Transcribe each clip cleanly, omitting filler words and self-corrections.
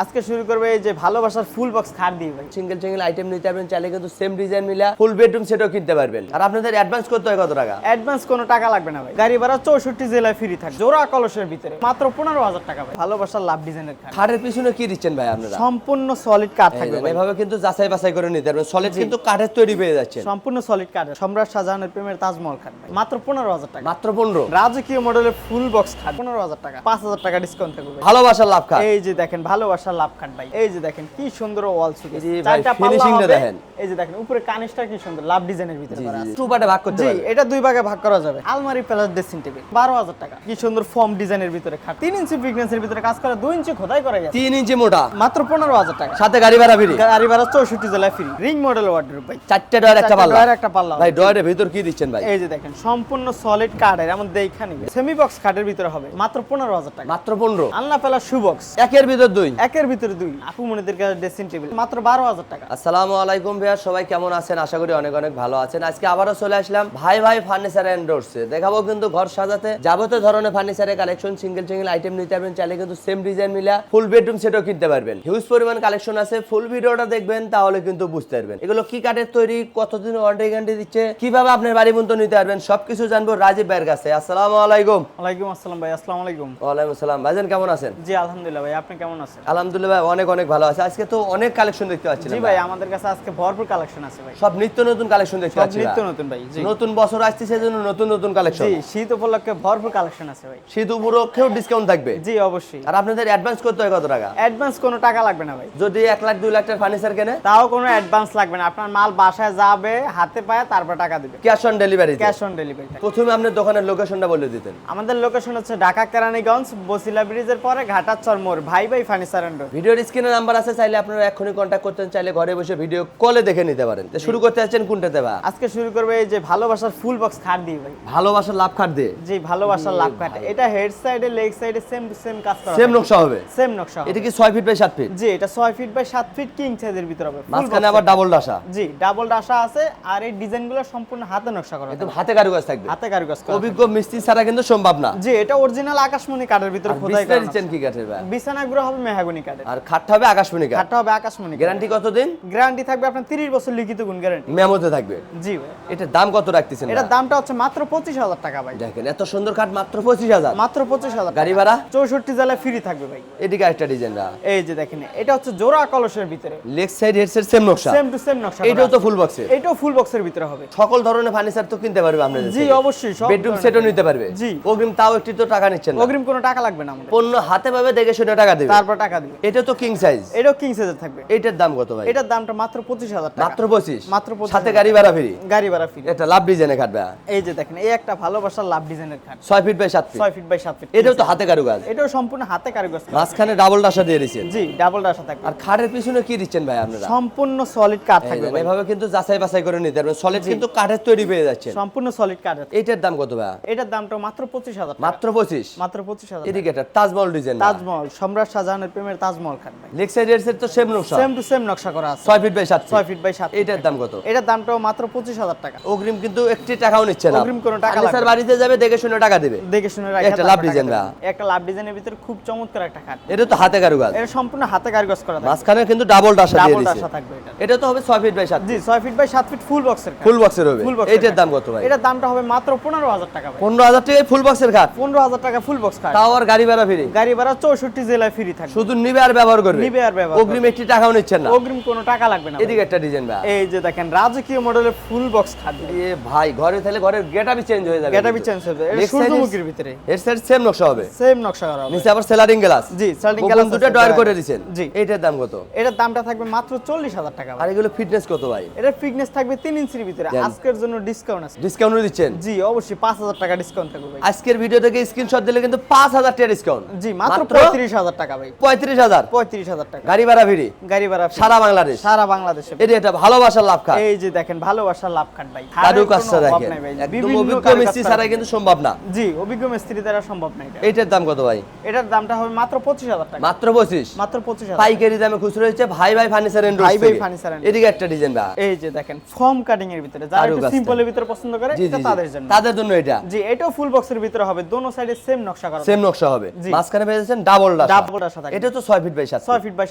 আজকে শুরু করবে এই যে ভালোবাসার ফুল বক্স খাট দিয়ে ভাই। সিঙ্গেল আইটেম নিতে পারবেন, চাইলে কিন্তু সেম ডিজাইন মিলা ফুল বেডরুম সেটও কিনতে পারবেন। আর আপনাদের অ্যাডভান্স করতে হয় কত টাকা? অ্যাডভান্স কোনো টাকা লাগবে না ভাই, গাড়ি ভাড়া 64 জেলায় ফ্রি থাকে, জোড়া কলসের ভিতরে মাত্র 15,000 টাকা ভাই। ভালোবাসার লাভ ডিজাইনের খাট, খাটের পিছনে কি দিচ্ছেন ভাই আপনারা? সম্পূর্ণ সলিড কাঠ থাকবে ভাই। এভাবে কিন্তু যাচাই বাছাই করে নিতে পারবেন, সলিড কিন্তু কাঠের তৈরি পেয়ে যাচ্ছে, সম্পূর্ণ সলিড কাঠ। সম্রাট শাহজাহানের প্রেমের তাজমহল খাট ভাই, মাত্র 15,000 টাকা। মাত্র 15। রাজকীয় মডেলের ফুল বক্স খাট 15,000 টাকা, 5,000 টাকা ডিসকাউন্ট থাকবে ভাই। ভালোবাসার লাভ খাট, এই যে দেখেন ভালোবাসার লাভ খাট ভাই। এই যে দেখেন কি সুন্দর ওয়াল সুকেস, জি ভাই, চারটা পাল্লা finishing টা হবে। দেখেন। এই যে দেখেন উপরে কানিসটা কি সুন্দর লাভ ডিজাইনের ভিতরে করা আছে। টু পার্টে ভাগ করতে জি, পারবেন। এটা দুই ভাগে ভাগ করা যাবে। আলমারি প্লাস ড্রেসিং টেবিল 12,000 টাকা। কি সুন্দর ফর্ম ডিজাইনের ভিতরে খাট, 3 ইঞ্চি ফ্রিকোয়েন্সির ভিতরে কাজ করা, 2 ইঞ্চি খোদাই করা যায়, 3 ইঞ্চি মোটা, মাত্র 15,000 টাকা। সাথে গাড়ি ভাড়া ফ্রি। গাড়ি ভাড়া 64 জেলায় ফ্রি। রিং মডেল ওয়ার্ডরোব ভাই, চারটে ডয়ার একটা পাল্লা। ডয়ার একটা পাল্লা ভাই ডয়ারের ভিতর কি দিচ্ছেন ভাই? এই যে দেখেন সম্পূর্ণ সলিড কাঠের, এমন দেখা নিবে। সেমি বক্স কাঠের ভিতরে হবে, মাত্র 15,000 টাকা। মাত্র 15। আলনা ফেলা শু বক্স, একের ভিতর দুই, একের ভিতরে দুই। আপু মনিদের কাছে ড্রেসিং টেবিল মাত্র 12,000 টাকা। আসসালামু আলাইকুম ভাইয়া, সবাই কেমন আছেন? আশা করি অনেক অনেক ভালো আছেন। আজকে আবারও চলে আসলাম ভাই ফার্নিচার এন্ড ডোরসে। দেখাবো কিন্তু ঘর সাজাতে যাবতীয় ধরনের ফার্নিচারের কালেকশন, সিঙ্গেল আইটেম নিতে পারবেন, চাইলে কিন্তু সেম ডিজাইন মিলা ফুল বেডরুম সেটও কিনতে পারবেন। হিউজ পরিমাণ কালেকশন আছে, ফুল ভিডিওটা দেখবেন তাহলে কিন্তু বুঝতে পারবেন এগুলো কি কাঠের তৈরি, কতদিন ওয়ারেন্টি গ্যারান্টি দিচ্ছে, কিভাবে আপনার বাড়ি পর্যন্ত নিতে পারবেন, সবকিছু জানবো রাজীব ভাইয়ের কাছে। আসসালামু আলাইকুম। ওয়ালাইকুম আসসালাম ভাই। আসসালামু আলাইকুম। ওয়ালাইকুম আসসালাম। ভাইজান কেমন আছেন? জি আলহামদুলিল্লাহ ভাই, আপনি কেমন আছেন? আলহামদুলিল্লাহ ভাই, অনেক অনেক ভালো আছে। আজকে তো অনেক কালেকশন দেখতে পাচ্ছি। জি ভাই, আমাদের কাছে আজকে ভরপুর কালেকশন আছে ভাই, সব নিত্য নতুন কালেকশন দেখতে সব পাচ্ছি। নিত্য নতুন ভাই। জি নতুন বছর আসছে সেজন্য নতুন নতুন কালেকশন। জি, শীত উপলক্ষে ভরপুর কালেকশন আছে ভাই। শীত উপলক্ষেও ডিসকাউন্ট থাকবে। জি অবশ্যই। আর আপনাদের অ্যাডভান্স করতে হয় কত টাকা? অ্যাডভান্স কোনো টাকা লাগবে না ভাই। যদি 1 লাখ 2 লাখ টাকার ফার্নিচার কেনে তাও কোনো অ্যাডভান্স লাগবে না, আপনার মাল বাসায় যাবে, হাতে পায়ে তারপর টাকা দিবে। Cash on delivery. Cash on delivery. প্রথমে আপনার দোকানের লোকেশনটা বলে দিতেন। আমাদের লোকেশন হচ্ছে ঢাকা কেরানীগঞ্জ, বসিলা ব্রিজের পরে ঘাটাচর মোড়, ভাই ফার্নিচার এন্ড ডোর। ভিডিওর স্ক্রিনে নাম্বার আছে, চাইলে আপনারা এখনই কন্ট্যাক্ট করতেন, চাইলে ঘরে বসে ভিডিও কলে দেখে নিতে পারেন। তো শুরু করতে যাচ্ছেন কোনটাতে ভাই? আজকে শুরু করবে এই যে ভালোবাসার ফুল বক্স খাট দিয়ে ভাই। ভালোবাসার লাভ খাট দিয়ে। জি, ভালোবাসার লাভ খাট। এটা হেড সাইডে লেগ সাইডে সেম টু সেম কাজ করা, সেম নকশা হবে। সেম নকশা হবে। এটা কি 6 ফিট বাই 7 ফিট? জি, এটা 6 ফিট বাই 7 ফিট কিং সাইজের ভিতর হবে। মাঝখানে আবার ডাবল ডাসা। জি, ডাবল ডাসা আছে। আর এই ডিজাইনগুলো সম্পূর্ণ হাতে নকশা করা, একদম হাতে কারুকাজ থাকবে, হাতে কারুকাজ করা। অভিজ্ঞ মিস্ত্রি ছাড়া কিন্তু সম্ভব না। জি, এটা অরিজিনাল আকাশমণি কাঠের ভিতর খোদাই করা। দিচ্ছেন কি কাঠের ভাই? বিছানাগুলো হবে মেহগনি কাঠের, আর খাটটা হবে আকাশমণি কাঠ। খাটটা হবে আকাশমণি। গ্যারান্টি কতদিন? গ্যারান্টি থাকবে আপনার 30 বছর লিখিত গুণ গ্যারান্টি। মেমোতে থাকবে। জি ভাই। এটার দাম কত রাখতেছেন? এটার দামটা হচ্ছে মাত্র 25,000 টাকা ভাই। দেখেন এত সুন্দর খাট মাত্র 25,000। মাত্র 25,000। গাড়ি ভাড়া 64 জেলায় ফ্রি থাকবে ভাই। এদিকে একটা ডিজাইন রা। এই যে দেখেন, এটা হচ্ছে জোড়া কলসের ভিতরে, লেগ সাইড হেডসেট সেম নকশা, সেম টু সেম নকশা। এটাও তো ফুল বক্সে। এটাও ফুল বক্সের ভিতরে হবে। সকল ধরনের ফার্নিচার তো কিনতে পারবে আমরা। জি অবশ্যই, সব বেডরুম ধরনের। সেটও নিতে পারবে। জি। অগ্রিম তাও একটু তো টাকা নিচ্ছেন না। অগ্রিম কোনো টাকা লাগবে না আমাদের, পণ্য হাতে পাবে, দেখে শুনে টাকা দেবে, তারপর টাকা দিবে। এটা তো কিং সাইজ। এটাও কিং সাইজের থাকবে। এটার দাম কত ভাই? এটার দামটা মাত্র 25,000 টাকা। মাত্র 25। মাত্র 25,000 সাথে গাড়ি ভাড়া ফ্রি। গাড়ি ভাড়া ফ্রি। এটা লাভ ডিজাইনে খাট ভাই। এই যে দেখেন, এই একটা ভালোবাসার লাভ ডিজাইনের খাট, 6 feet by 7 feet. 6 feet by 7 feet. এটাও তো হাতে কারুকাজ। এটাও সম্পূর্ণ হাতে কারুকাজ করা। মাঝখানে ডাবল ডাসা দিয়ে দিয়েছেন। জি, ডাবল ডাসা থাকবে। আর খাটের পিছনে কি দিচ্ছেন ভাই আপনারা? সম্পূর্ণ সলিড কাঠ থাকবে ভাই। এভাবে কিন্তু যাচাই বাছাই করে নিতে পারবেন, সলিড কিন্তু কাঠের তৈরি পেয়ে যাচ্ছে। সম্পূর্ণ সলিড কাঠ। এটার দাম কত ভাই? এটার দামটা মাত্র 25,000 টাকা। মাত্র 25। মাত্র 25,000। এদিকে একটা তাজমহল ডিজাইন। তাজমহল, সম্রাট শাহজাহানের প্রেমের তাজমহল খাট ভাই। লেগ সাইড হেডসেট তো সেম নকশা, সেম টু সেম নকশা করা আছে। 6 feet by 7 6 feet by 7 feet. এটার দাম কত? এটার দামটাও মাত্র 25,000 টাকা। অগ্রিম কিন্তু একটি টাকাও নিচ্ছে না। অগ্রিম কোনো টাকা ফার্নিচার লাগবে না। বাড়িতে যাবে, দেখে শুনে টাকা দেবে। দেখে শুনে রাখা। একটা লাভ ডিজাইন না? একটা লাভ ডিজাইনের ভিতরে খুব চমৎকার একটা খাট। এটা তো হাতে কারুকাজ। এটা সম্পূর্ণ হাতে কারুকাজ করা থাকবে। মাঝখানে কিন্তু ডাবল ডাসা দিয়ে ডাবল দিয়েছে। ডাসা থাকবে এটা। এটা তো হবে 6 ফিট বাই 7 জি, 6 ফিট বাই 7 ফিট ফুল বক্সের খাট। ফুল বক্সের হবে। ফুল বক্সের এটার খাট। দাম কত ভাই? এটার দামটা হবে মাত্র 15,000 টাকা ভাই। 15,000 টাকায় ফুল বক্সের খাট। 15,000 টাকা ফুল বক্স খাট। তাও আর গাড়ি ভাড়া ফ্রি। গাড়ি ভাড়া 64 জেলায় ফ্রি থাকবে। শুধু নিবে আর ব্যবহার করবে। নিবে আর ব্যবহার অগ্রিম একটি টাকাও নিচ্ছেন না। অগ্রিম কোনো টাকা লাগবে না। এদিকে একটা ডিজাইন ভাই। এই যে দেখেন, রাজকীয় মডেলের ফুল বক্স খাট। এ ভাই, ঘরে তাহলে ঘরের গেটআপই চেঞ্জ হয়ে যাবে। গেটআপই চেঞ্জ হবে। এটা সূর্যমুখীর ভিতরে হেডসেট সেম নকশা হবে, সেম নকশা করা হবে। নিচে আবার সেলারিং গ্লাস। জি, স্লাইডিং গ্লাস গ্লাস দুটো ডয়ার করে দিবেন। জি। এটার দাম কত? এটার দামটা থাকবে মাত্র 40,000 টাকা ভাই। আর এগুলো ফিটনেস কত ভাই? এটার ফিটনেস থাকবে 3 ইঞ্চির ভিতরে। জানি। আজকের জন্য ডিসকাউন্ট আছে। ডিসকাউন্ট দিচ্ছেন? জি অবশ্যই, 5,000 টাকা ডিসকাউন্ট থাকবে ভাই। আজকের ভিডিও থেকে স্ক্রিনশট দিলে কিন্তু 5,000 টাকা ডিসকাউন্ট। জি, মাত্র 35,000 টাকা ভাই। 35,000। 35,000 টাকা। গাড়ি ভাড়া ফ্রি। গাড়ি ভাড়া free। সারা বাংলাদেশ। সারা বাংলাদেশে। এটা একটা ভালোবাসার লাভ খাট। এই যে দেখেন, ভালোবাসার লাভ খাট ভাই। কারুকাজটা কোনো অভাব দেখেন, নাই ভাই। একদম বিভিন্ন অভিজ্ঞ কারুকাজ মিস্ত্রি করা ছাড়া থাকে। কিন্তু সম্ভব না। জি, অভিজ্ঞ মিস্ত্রি দ্বারা সম্ভব না এটা। এটার দাম কত ভাই? এটার দামটা হবে মাত্র 25,000 টাকা। মাত্র 25। মাত্র 25,000। পাইকারি দামে খুচরো হচ্ছে ভাই ফার্নিচার এন্ড ভাই ফার্নিচার এন্ড ডোরস। এদিকে একটা ডিজাইন ভাই। এই যে দেখেন, ফর্ম কাটিং এর ভিতরে যারা একটু কারুকাজটা। সিম্পলের ভিতরে পছন্দ করে, জি এটা জি তাদের জন্য। তাদের জন্য এটা জি, এটাও ফুল বক্সের ভিতরে হবে, দোনো সাইডে সেম নকশা করা। সেম নকশা হবে। জি। মাঝখানে পেয়েছেন ডাবল ডাসা। ডাবল ডাসা থাকবে। এটা তো 6 feet by 7 6 feet by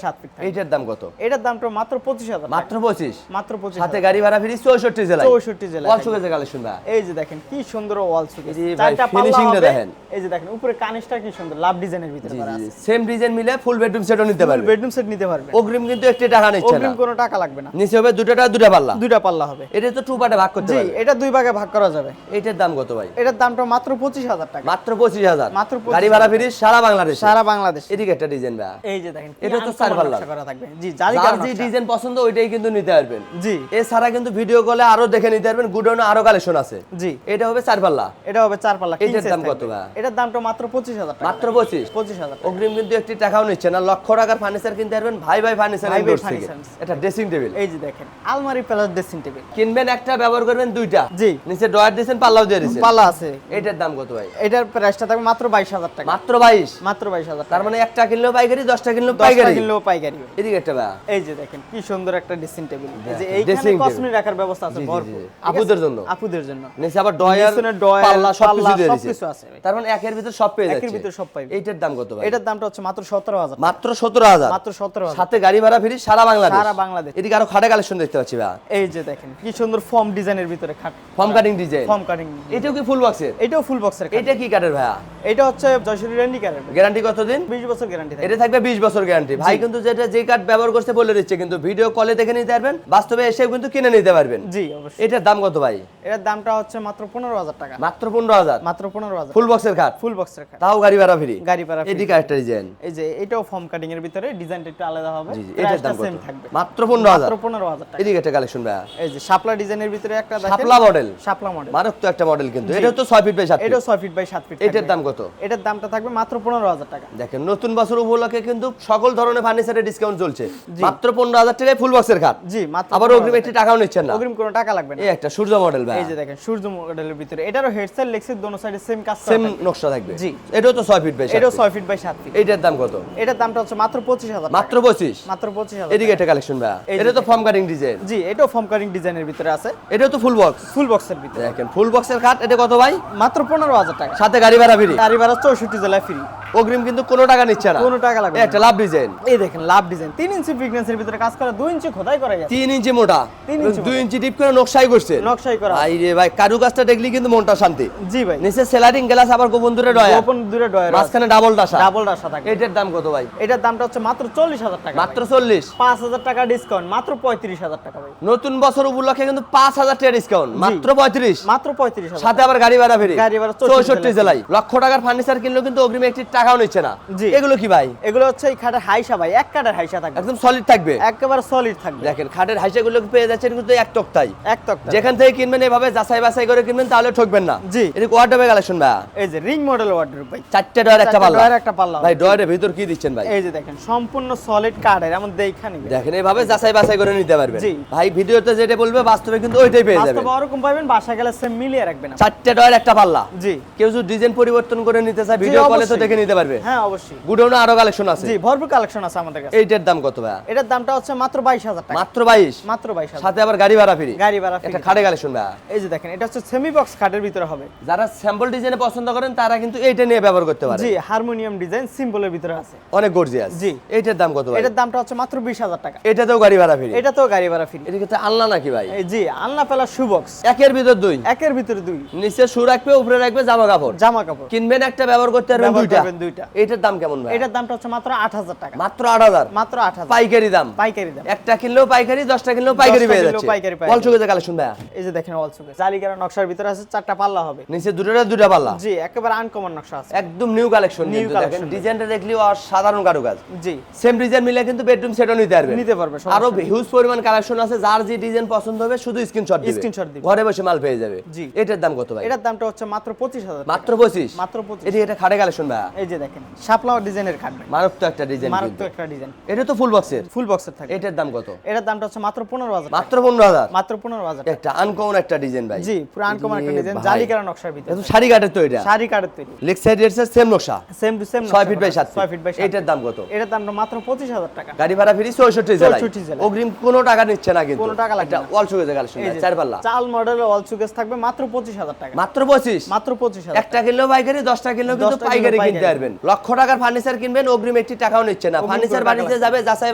7 feet থাকবে। এইটার দাম কত? এটার দামটা মাত্র 25,000 মাত্র 25। মাত্র 25 সাথে গাড়ি ভাড়া ফ্রি 64 জেলায়। 64 জেলায় ওয়াল থাকবে। শোকেজের কালেকশন ভাই। এই যে দেখেন কি সুন্দর ওয়াল শোকেজ, এই যে ভাই, চারটা পাল্লা finishing টা হবে। দেখেন। এই যে দেখেন উপরে কানিসটা কি সুন্দর লাভ ডিজাইনের ভিতরে করা আছে। সেম ডিজাইন মিলে ফুল বেডরুম সেটও নিতে পারবে। বেডরুম সেট নিতে পারবেন। অগ্রিম কিন্তু একটি টাকা নিচ্ছে না। অগ্রিম কোনো টাকা লাগবে না। নিচে হবে দুটো পাল্লা। দুইটা পাল্লা হবে। এটা তো টু পার্টে ভাগ করতে জি, পারবে। এটা দুই ভাগে ভাগ করা যাবে। এটার দাম কত ভাই? এটার দামটা মাত্র 25,000 টাকা। মাত্র 25,000। মাত্র 25,000 গাড়ি ভাড়া ফ্রি সারা বাংলাদেশ। সারা বাংলাদেশ। এদিকে একটা ডিজাইন ভাই। এই যে দেখেন এটা তো চার পাল্লা করা থাকবে। জি, জালি যার করা যে নকশা। ডিজাইন পছন্দ ওইটাই কিন্তু নিতে পারবেন। জি এছাড়া কিন্তু ভিডিও কলে আরো দেখে নিতে পারবেন, গুডাউনে আরো কালেকশন আছে। জি, এটা হবে চার পাল্লা। এটা হবে চার পাল্লা। এটার king size দাম কত থাকবে। ভাই? এটার দামটা মাত্র 25,000 টাকা। মাত্র 25। 25,000 টাকা। অগ্রিম কিন্তু একটি টাকাও নিচ্ছে না। লক্ষ টাকার ফার্নিচার কিনতে পারবেন ভাই ভাই ফার্নিচার ভাই ভাই এন্ডোর্স থেকে। ফার্নিচার। এটা ড্রেসিং টেবিল। এই যে দেখেন আলমারি প্লাস ড্রেসিং টেবিল। কিনবেন একটা ব্যবহার করবেন দুইটা। জি। নিচে ডয়ার দিয়েছেন, পাল্লাও দিয়ে দিয়েছেন। পাল্লা আছে। এটার দাম কত ভাই? এটার প্রাইসটা থাকবে মাত্র 22,000 টাকা। মাত্র 22। মাত্র 22,000 তার টাকা। মানে একটা কিনলেও পাইকারি, 10টা কিনলেও 10টা পাইকারি। কিনলেও পাইকারি। এদিকে একটা ভাই। এই যে দেখেন কি সুন্দর একটা ড্রেসিং টেবিল। এই যে dressing এইখানে table। কসমেটিক রাখার ব্যবস্থা আছে জি, জি, ভরপুর। জি। ঠিক আছে? আপুদের জন্য। আপুদের জন্য। নিচে আবার ডয়ার, পিছনে ডয়ার, পাল্লা সবকিছু পাল্লা, দিয়ে দিয়েছে। সবকিছু আছে ভাই। তার মানে একের ভিতর সব পেয়ে যাচ্ছে। একের ভিতর সব পাইবে। এইটার দাম কত ভাই? এটার দামটা হচ্ছে মাত্র 17,000 মাত্র 17,000। মাত্র 17,000। সাথে গাড়ি ভাড়া ফ্রি সারা বাংলাদেশ। সারা বাংলাদেশ। এদিকে আরো খাটে কালেকশন দেখতে পাচ্ছি ভাই। এই যে দেখেন কি সুন্দর ফর্ম ডিজাইনের ভিতরে খাট। Form cutting design. Form cutting. এটাও কি ফুল বক্সের? এটাও ফুল বক্সের খাট। এটা কি কাঠের ভাইয়া? এটা হচ্ছে জয়সুরি রেন্ডি কারের। গ্যারান্টি কতদিন? 20 বছর গ্যারান্টি থাকে। এটা থাকবে 20 বছর গ্যারান্টি। ভাই কিন্তু যেটা যে কাঠ ব্যবহার করতে বলে দিচ্ছে, কিন্তু ভিডিও কলে দেখে নিতে পারবেন, বাস্তবে এসেও কিন্তু কিনে নিতে পারবেন। জি অবশ্যই। এটার দাম কত ভাই? এটার দামটা হচ্ছে মাত্র 15,000 টাকা। মাত্র 15,000। মাত্র 15,000। ফুল বক্সের খাট। ফুল বক্সের খাট। তাও গাড়ি ভাড়া ফ্রি। গাড়ি ভাড়া free। এদিকে একটা ডিজাইন। এই যে এটাও ফর্ম কাটিং এর ভিতরে ডিজাইনটা একটু আলাদা হবে। জি জি, এটার দাম কত? সেম থাকবে। মাত্র 15,000। মাত্র 15,000 টাকা। এদিকে একটা কালেকশন ভাই। এই যে শাপলা ডিজাইনের ভিতরে একটা দেখেন। শাপলা মডেল। শাপলা মডেল। মারাত্মক তো একটা মডেল কিন্তু। জি। এটা তো 6 ফিট বাই 7 ফিট। এটাও 6 ফিট বাই 7 ফিট। এটার দাম কত? এটার দামটা থাকবে মাত্র 15,000 টাকা। দেখেন নতুন বছর উপলক্ষে কিন্তু সকল ধরনের ফার্নিচারে ডিসকাউন্ট চলছে। মাত্র 15,000 টাকায় ফুল বক্সের খাট। জি মাত্র। আবার অগ্রিম একটি টাকাও নিচ্ছেন না। অগ্রিম কোনো টাকা লাগবে না। এই একটা সূর্য মডেল ভাই। এই যে দেখেন সূর্য মডেলের ভিতরে এটারও হেডসেট লেক্সের দোনো সাইডে সেম কাজ করা সেম থাকবে। নকশা থাকবে। জি। এটাও তো 6 ফিট বাই 7 এটাও ফিট। 6 feet by 7 fit. এইটার দাম কত? এটার দামটা হচ্ছে মাত্র 25,000 টাকা। মাত্র 25। মাত্র 25,000। এদিকে একটা কালেকশন ভাই। এই যে এটা তো দেখেন। Form cutting design. জি এটাও ফর্ম কাটিং ডিজাইনের ভিতরে আছে। এটাও তো ফুল বক্স। ফুল বক্সের ভিতরে দেখেন ফুল বক্সের খাট। এটা কত ভাই? মাত্র 15,000 টাকা। সাথে গাড়ি ভাড়া ফ্রি। গাড়ি ভাড়া 64 জেলায় ফ্রি। অগ্রিম কিন্তু কোনো টাকা নিচ্ছে না। কোনো টাকা লাগবে এই একটা লাভ ডিজাইন। এই দেখেন লাভ ডিজাইন 3 ইঞ্চি ফ্রিকোয়েন্সির ভিতরে কাজ করা 2 ইঞ্চি খোদাই করা যায়। 3 ইঞ্চি মোটা, 3 ইঞ্চি 2 ইঞ্চি ডিপ করে নকশাই করছে। নকশাই করা। ভাই রে ভাই, কারুকাজটা দেখলি কিন্তু মনটা শান্তি। জি ভাই। নিচে সেলারিং গ্লাস, আবার গোপন দূরে ডয়া, ওপেন দূরে ডয়ার মাঝখানে ডাবল ডাসা। ডাবল রাশা থাকে। এটার দাম কত ভাই? এটার দামটা হচ্ছে মাত্র 40,000 টাকা। মাত্র 40। 5,000 টাকা ডিসকাউন্ট মাত্র 35,000 টাকা ভাই। নতুন বছর উপলক্ষে কিন্তু 5,000 টাকা ডিসকাউন্ট, মাত্র 35। মাত্র 35,000। সাথে আবার গাড়ি ভাড়া ফ্রি। গাড়ি ভাড়া 64 জেলায়। লক্ষ টাকার ফার্নিচার কিনলেও কিন্তু অগ্রিম একটি টাকাও নিচ্ছে না। জি। এগুলো কি ভাই? এগুলো হচ্ছে এই খাটের হাইসা ভাই, এক কাঠের হাইসা থাকবে। একদম সলিড থাকবে। একেবারে সলিড থাকবে। দেখেন খাটের হাইসাগুলো পেয়ে যাচ্ছেন কিন্তু এক তক্তায়। এক তক্তা। যেখান থেকে কিনবেন এভাবে যাচাই বাছাই করে কিনবেন, তাহলে ঠকবেন না। জি। এটা কোয়ার্টার কালেকশন ভাই। এই যে রিং মডেল ওয়ার্ডরোব ভাই। 4টা ডয়ার একটা পাল্লা। ডয়ার একটা পাল্লা। ভাই ডয়ারের ভিতর কি দিচ্ছেন ভাই? এই যে দেখেন সম্পূর্ণ সলিড কাঠের, এমন দেখানি দেখেন এইভাবে যাচাই বাছাই করে নিতে পারবেন। জি। ভাই ভিডিওতে যেটা বলবে বাস্তবে কিন্তু ওইটাই পেয়ে যাবেন। বাস্তবে ওরকম পাবেন, বাসা গেলে সেম মিলিয়ে রাখবেন। 4টা ডয়ার একটা পাল্লা। জি। কেউ যদি ডিজাইন পরিবর্তন করে নিতে চায়, ভিডিও কলে তো অবশ্যই। দেখে নিতে পারবে। হ্যাঁ অবশ্যই। গুডাউনে আরো কালেকশন আছে। জি ভরপুর কালেকশন আছে আমাদের কাছে। এইটার দাম কত ভাই? এটার দামটা হচ্ছে মাত্র 22,000 টাকা। মাত্র 22। মাত্র 22,000। সাথে আবার গাড়ি ভাড়া ফ্রি। গাড়ি ভাড়া free। একটা খাটে কালেকশন ভাই। এই যে দেখেন এটা হচ্ছে সেমি বক্স খাটের ভিতরে হবে। যারা স্যাম্পল ডিজাইনে পছন্দ করেন তারা কিন্তু এইটা নিয়ে ব্যবহার করতে পারে। জি হারমোনিয়াম ডিজাইন সিম্পলের ভিতরে আছে। অনেক গর্জিয়াস। জি। এইটার দাম কত ভাই? এটার দামটা হচ্ছে মাত্র 20,000 টাকা। এটাতেও গাড়ি ভাড়া ফ্রি। এটা তো গাড়ি ভাড়া ফ্রি। এটা কিন্তু আনলা নাকি ভাই? জি আলনা পেলা শু বক্স। একের ভিতর দুই। একের ভিতরে দুই। নিচে শু রাখবে, উপরে রাখবে জামা কাপড়। জামা কাপড়। কিনবেন একটা, ব্যবহার করতে পারবেন ব্যবহার দুইটা। করবেন দুইটা। এটার দাম কেমন ভাই? এটার দামটা হচ্ছে মাত্র 8,000 টাকা। মাত্র 8,000। মাত্র 8,000 পাইকারি দাম। পাইকারি দাম। একটা কিনলেও পাইকারি, 10টা কিনলেও পাইকারি 10টা পেয়ে কিনলেও যাচ্ছে। পাইকারি পাওয়া বল যাবে। চুকে কালেকশন ভাই। এই যে দেখেন ওয়াল সুকেস জালিগারা নকশার ভিতরে আছে, 4টা পাল্লা হবে। নিচে দুটা পাল্লা। জি একেবারে আনকমন নকশা আছে। একদম নিউ কালেকশন। New কিন্তু দেখেন collection। ডিজাইনটা দেখলেও আর সাধারণ কারুকাজ। জি সেম ডিজাইন মিলে কিন্তু বেডরুম সেটও নিতে পারবেন। নিতে পারবে, সমস্যা আরো নেই। হিউজ পরিমাণ কালেকশন আছে। যার যে ডিজাইন পছন্দ হবে শুধু স্ক্রিনশট দিবে। Screenshot দিবে। ঘরে বসে মাল পেয়ে যাবে। জি। এটার দাম কত ভাই? এটার দামটা হচ্ছে মাত্র 25,000 টাকা। মাত্র 25। মাত্র 25। এটা খাটে কালেকশন ভাই। এই যে দেখেন শাপলা ডিজাইনের খাট ভাই। মারাত্মক একটা ডিজাইন। মারাত্মক একটা ডিজাইন। এটা তো ফুল বক্সের। ফুল বক্সের থাকে। এটার দাম কত? এটার দামটা হচ্ছে মাত্র 15,000 টাকা। মাত্র 15,000। মাত্র 15,000 টাকা। একটা আনকমন একটা ডিজাইন ভাই। জি পুরো আনকমন একটা এ ডিজাইন ভাই। জালিগারা নকশার ভিতরে। এটা তো শাড়ি কাটের তো এটা। শাড়ি কাঠের তৈরি। লেগ সাইড এর সেম নকশা। Same to same 6 feet by 7 6 feet by 7। এটার দাম কত? এটার দামটা মাত্র 25,000 টাকা। গাড়ি ভাড়া ফ্রি 64 জেলায়। 64 জেলায়। অগ্রিম কোনো টাকা নিচ্ছে না কিন্তু। কোনো টাকা লাগবে এটা না। ওয়াল সুগেজে কালেকশন এই যে চার পাল্লা। চাল মডেলের অল সুকেস থাকবে মাত্র 25,000 টাকা। মাত্র 25। মাত্র 25,000 একটা কিনলেও পাইকারি, 10টা কিনলেও কিন্তু 10টা কিনলেও পাইকারি পাইকারি। কিনতে পারবেন। লক্ষ টাকার ফার্নিচার কিনবেন, অগ্রিম একটি টাকাও নিচ্ছে না। ফার্নিচার বাড়িতে যাবে, যাচাই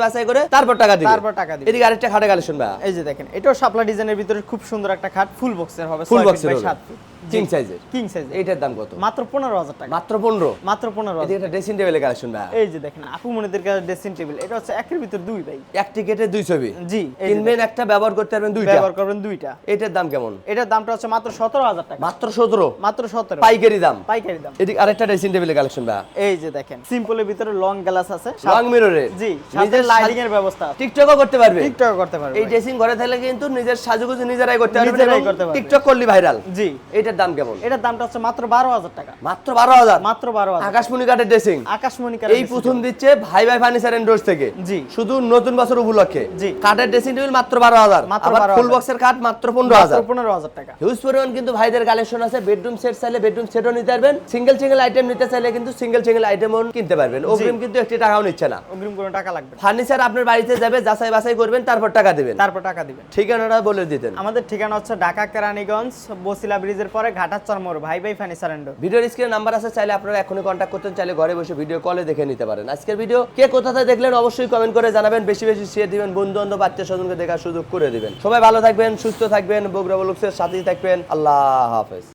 বাছাই করে তারপর টাকা দিবেন। তারপর টাকা দিবেন। এদিকে আরেকটা খাটে কালেকশন ভাই, এই যে দেখেন, এটাও শাপলা ডিজাইনের ভিতরে খুব সুন্দর একটা খাট, ফুল বক্সের হবে, ফুল 6 বক্সের ফিট বাই হবে। 7 ফিট, কিং সাইজের। কিং সাইজের। এইটার দাম কত? মাত্র 15,000 টাকা। মাত্র 15? মাত্র 15,000। এদিকে একটা ড্রেসিং টেবিলের কালেকশন ভাই, এই যে দেখেন আপু মনিদের কাছে ড্রেসিং টেবিল, এটা হচ্ছে একের ভিতর দুই ভাই, এক টিকেটে 2 ছবি। জি, এই যে কিনবেন একটা, ব্যবহার করতে পারবেন দুইটা, ব্যবহার করবেন দুইটা। এটার দাম কেমন? এটার দামটা হচ্ছে মাত্র 17,000 টাকা। মাত্র 17? মাত্র 17 পাইকারি দাম। পাইকারি দাম। এদিকে আরেকটা ড্রেসিং টেবিলের কালেকশন ভাই, এই যে দেখেন সিম্পলের ভিতরে লং গ্লাস আছে, লং মিররের। জি, সাথে নিজের লাইটিং এর ব্যবস্থা আছে, টিকটকও করতে পারবে। টিকটক করতে পারবে। এই ড্রেসিং ঘরে থাকলে কিন্তু নিজের সাজুগুজু নিজেরাই করতে পারবে, নিজেরাই করতে পারবে। টিকটক করলি ভাইরাল। জি, এটার দাম কেমন? এটার দামটা হচ্ছে মাত্র 12,000 টাকা। মাত্র 12,000? মাত্র 12,000। আকাশমণি কাঠের ড্রেসিং, আকাশমণি এই প্রথম দিচ্ছে ভাই ভাই ফার্নিচার এন্ড ডোরস থেকে। জি, শুধু নতুন বছর উপলক্ষে। জি, কাঠের ড্রেসিং টেবিল মাত্র 12,000, মাত্র আবার 12,000 ফুল বক্সের কাঠ মাত্র 15,000। 15,000 টাকা। হিউজ পরিমাণ কিন্তু ভাইদের কালেকশন আছে। বেডরুম সেট চাইলে বেডরুম সেটও নিতে পারবেন, সিঙ্গেল সিঙ্গেল আইটেম নিতে চাইলে কিন্তু সিঙ্গেল সিঙ্গেল আইটেমও কিনতে পারবেন। অগ্রিম কিন্তু একটি টাকাও নিচ্ছে না। অগ্রিম কোনো টাকা লাগবে না। ফার্নিচার আপনার বাড়িতে যাবে, যাচাই বাছাই করবেন, তারপর টাকা দিবেন। তারপর টাকা দিবেন। ঠিকানাটা বলে দিতেন। আমাদের ঠিকানা হচ্ছে ঢাকা কেরানীগঞ্জ বসিলা ব্রিজের পরে ঘাটাচর মোড়, ভাই ভাই ফার্নিচার এন্ড ডোর। ভিডিওর স্ক্রিনে নাম্বার আছে, চাইলে আপনারা এখনই কন্ট্যাক্ট করতেন, চাইলে ঘরে বসে ভিডিও কলে দেখে নিতে পারেন। আজকের ভিডিও কে কোথা থেকে দেখলেন অবশ্যই কমেন্ট করে জানাবেন, বেশি বেশি শেয়ার দিবেন, বন্ধু বান্ধব আত্মীয় স্বজনকে দেখার সুযোগ করে দিবেন। সবাই ভালো থাকবেন, সুস্থ থাকবেন, বগুড়া ব্লগসের সাথেই থাকবেন। আল্লাহ হাফেজ।